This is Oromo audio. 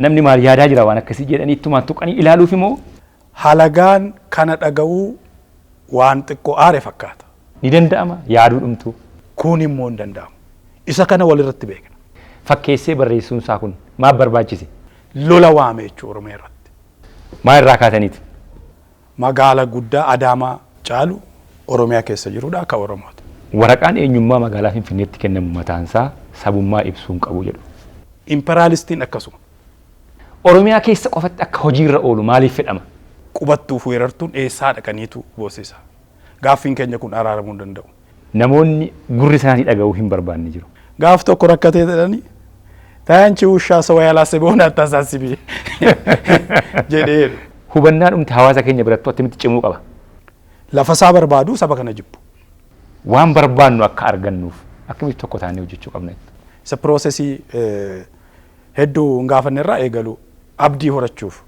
namni maal yaadaa jira waan akkasii jedhanii ittumaan tuqanii ilaaluuf immoo halagaan kana dhaga'uu waan xiqqoo aare fakkaata. Ni danda'ama yaaduu dhumtu. Kun immoo hin danda'amu. Isa kana walirratti beekna. Fakkeessee barreessuun isaa kun maaf barbaachise? Lola waame jechuudha Oromiyaa irratti. Maal irraa kaataniiti? Magaala guddaa Adaamaa caalu Oromiyaa keessa jirudha akka Oromooti. Waraqaan eenyummaa magaalaa Finfinneetti kennamu mataansaa sabummaa ibsuun qabu jedhu. Imperaalistiin akkasuma. Oromiyaa keessa qofatti akka hojiirra oolu maaliif fedhama? Qubattuuf weerartuun eessaa dhaqaniitu boosisa. Gaaffiin keenya kun araaramuu hin danda'u. Namoonni gurri isaanii dhaga'uu hin barbaanne jiru. Gaaf tokko rakkatee jedhanii taanchi ushaa sawaa yaalaa boona tasaasibii jedhee hubannaa dhumti hawaasa keenya biratti attamitti cimuu qaba. Lafa isaa barbaadu saba kana jibbu. Waan barbaannu akka argannuuf akkamitti tokko taanee hojjechuu qabna. Isa piroosesii hedduu hin gaafanne irraa eegalu abdii horachuuf.